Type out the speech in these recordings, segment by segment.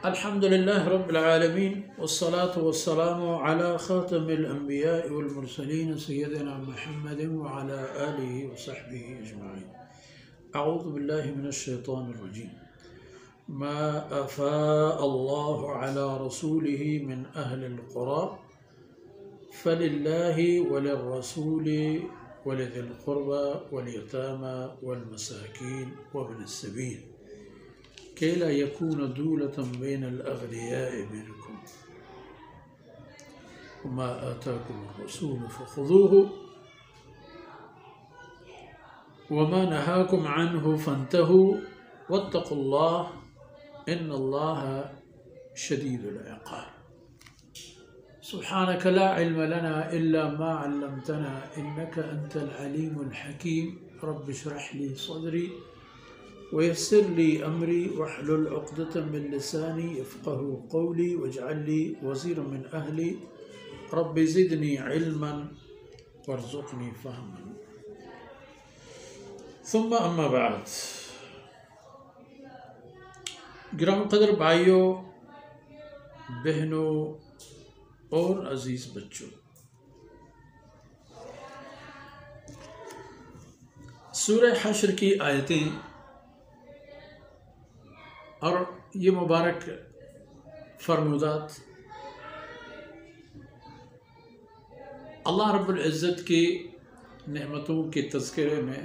الحمد لله رب العالمين والصلاة والسلام على خاتم الأنبياء والمرسلين سيدنا محمد وعلى آله وصحبه أجمعين. أعوذ بالله من الشيطان الرجيم. ما أفاء الله على رسوله من أهل القرى فلله وللرسول ولذي القربى واليتامى والمساكين وابن السبيل كي لا يكون دولة بين الأغنياء منكم وما آتاكم الرسول فخذوه وما نهاكم عنه فانتهوا واتقوا الله إن الله شديد العقاب. سبحانك لا علم لنا إلا ما علمتنا إنك أنت العليم الحكيم. رب اشرح لي صدري ويسر لي أمري واحلل عقدة من لساني يفقه قولي واجعل لي وزيرا من أهلي رب زدني علما وارزقني فهما. ثم أما بعد. گرامی قدر بھائیوں، بہنوں اور عزیز بچوں، سورہ حشر کی آیتیں اور یہ مبارک فرمودات اللہ رب العزت کی نعمتوں کے تذکرے میں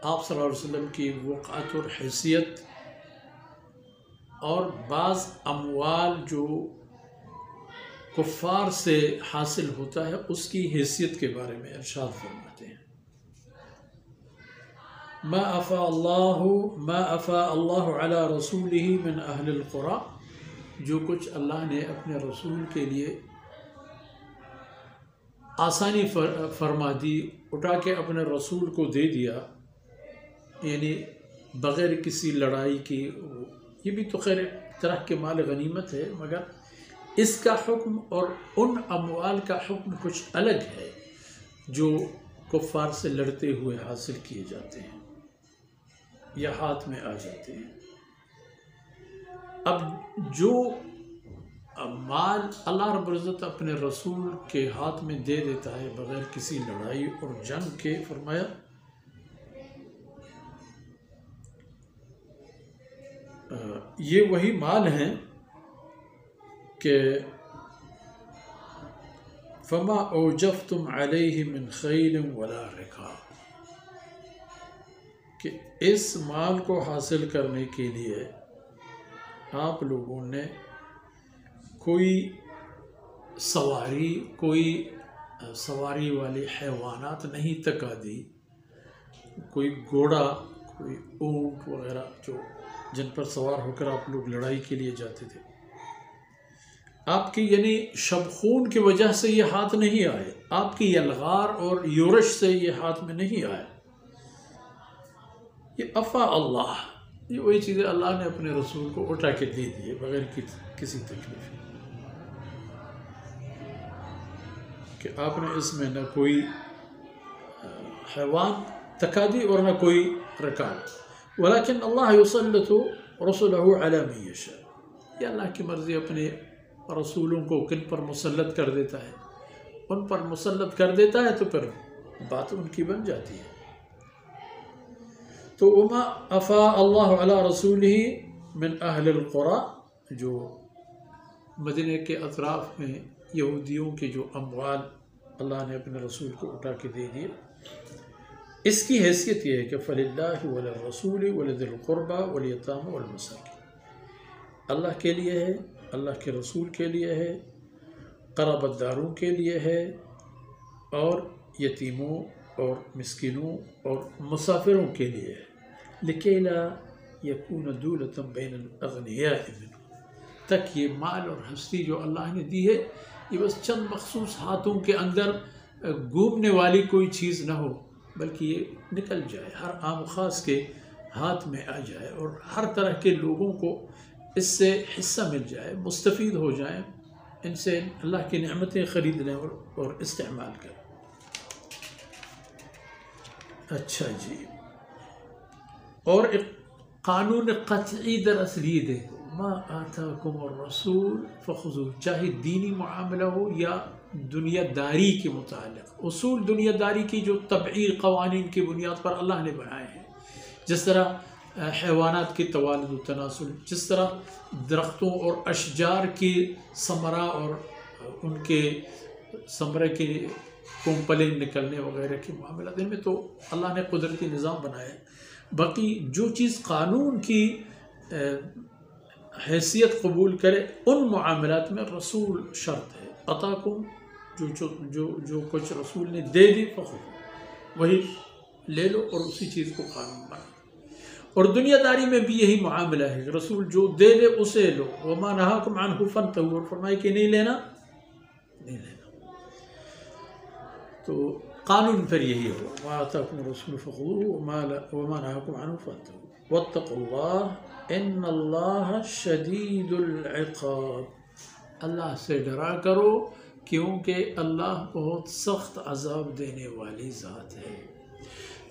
آپ صلی اللہ علیہ وسلم کی وقعت اور حیثیت اور بعض اموال جو کفار سے حاصل ہوتا ہے اس کی حیثیت کے بارے میں ارشاد فرماتے ہیں. ما افاء اللہ علی رسولہ من اہل القرى، جو کچھ اللہ نے اپنے رسول کے لیے آسانی فرما دی، اٹھا کے اپنے رسول کو دے دیا، یعنی بغیر کسی لڑائی کی. یہ بھی تو خیر ایک طرح کے مال غنیمت ہے، مگر اس کا حکم اور ان اموال کا حکم کچھ الگ ہے جو کفار سے لڑتے ہوئے حاصل کیے جاتے ہیں یا ہاتھ میں آ جاتے ہیں. اب جو مال اللہ رب العزت اپنے رسول کے ہاتھ میں دے دیتا ہے بغیر کسی لڑائی اور جنگ کے، فرمایا یہ وہی مال ہیں کہ فما اوجفتم علیہ من خیل ولا رکاب، کہ اس مال کو حاصل کرنے کے لیے آپ لوگوں نے کوئی سواری والے حیوانات نہیں تکا دی، کوئی گھوڑا، کوئی اونٹ وغیرہ جو جن پر سوار ہو کر آپ لوگ لڑائی کے لیے جاتے تھے. آپ کی یعنی شبخون کی وجہ سے یہ ہاتھ نہیں آئے، آپ کی یلغار اور یورش سے یہ ہاتھ میں نہیں آئے. یہ افا اللہ، یہ وہی چیزیں اللہ نے اپنے رسول کو اٹھا کے دے دیے بغیر کسی تکلیف کہ آپ نے اس میں نہ کوئی حیوان تکا دی اور نہ کوئی رکاب. ولیکن اللہ یسلط رسلہ علی من یشاء، یہ اللہ کی مرضی اپنے رسولوں کو کن پر مسلط کر دیتا ہے، ان پر مسلط کر دیتا ہے تو پھر بات ان کی بن جاتی ہے. تو وما افاء اللہ علی رسولہ من اہل القرى، جو مدینہ کے اطراف میں یہودیوں کے جو اموال اللہ نے اپنے رسول کو اٹھا کے دے دیے، اس کی حیثیت یہ ہے کہ فللہ وللرسول ولذی القربى والیتامى والمساکین، اللہ کے لیے ہے، اللہ کے رسول کے لیے ہے، قرابت داروں کے لیے ہے، اور یتیموں اور مسکینوں اور مسافروں کے لیے ہے. لکی لا یکون دولۃ بین الاغنیاء منکم، تک یہ مال اور ہستی جو اللہ نے دی ہے یہ بس چند مخصوص ہاتھوں کے اندر گھومنے والی کوئی چیز نہ ہو، بلکہ یہ نکل جائے، ہر عام خاص کے ہاتھ میں آ جائے اور ہر طرح کے لوگوں کو اس سے حصہ مل جائے، مستفید ہو جائیں، ان سے اللہ کی نعمتیں خرید لیں اور استعمال کریں. اچھا جی، اور ایک قانون قطعی دراصل یہ دے ما آتاکم الرسول فخذوہ، چاہے دینی معاملہ ہو یا دنیا داری کے متعلق. اصول دنیا داری کی جو طبعی قوانین کی بنیاد پر اللہ نے بنائے ہیں، جس طرح حیوانات کے توالد و تناسل، جس طرح درختوں اور اشجار کی ثمرہ اور ان کے ثمرے کے کومپلیں نکلنے وغیرہ کے معاملات، ان میں تو اللہ نے قدرتی نظام بنایا ہے. باقی جو چیز قانون کی حیثیت قبول کرے ان معاملات میں رسول شرط ہے. عطاکم، جو کچھ رسول نے دے دی فخذ، وہی لے لو اور اسی چیز کو قانون بنا. اور دنیا داری میں بھی یہی معاملہ ہے، رسول جو دے دے اسے لو. وما نہاکم عنہ فانتہوا، اور فرمائے کہ نہیں لینا، نہیں لینا. تو قانون پھر یہی ہو، ما آتاکم الرسول فخذوہ وما نہاکم عنہ فانتہوا واتقوا اللہ ان اللہ شدید العقاب. اللہ سے ڈرا کرو کیونکہ اللہ بہت سخت عذاب دینے والی ذات ہے.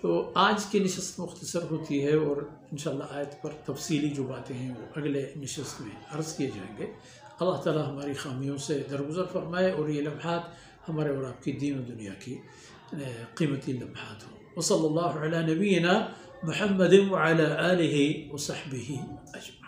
تو آج کی نشست مختصر ہوتی ہے، اور انشاءاللہ آیت پر تفصیلی جو باتیں ہیں وہ اگلے نشست میں عرض کیے جائیں گے. اللہ تعالی ہماری خامیوں سے درگزر فرمائے اور یہ لمحات ہمارے اور آپ کی دین و دنیا کی قیمتی لمحات ہوں. وصلی اللہ علی نبینا محمد وعلی آلہ وصحبہ اجمعین.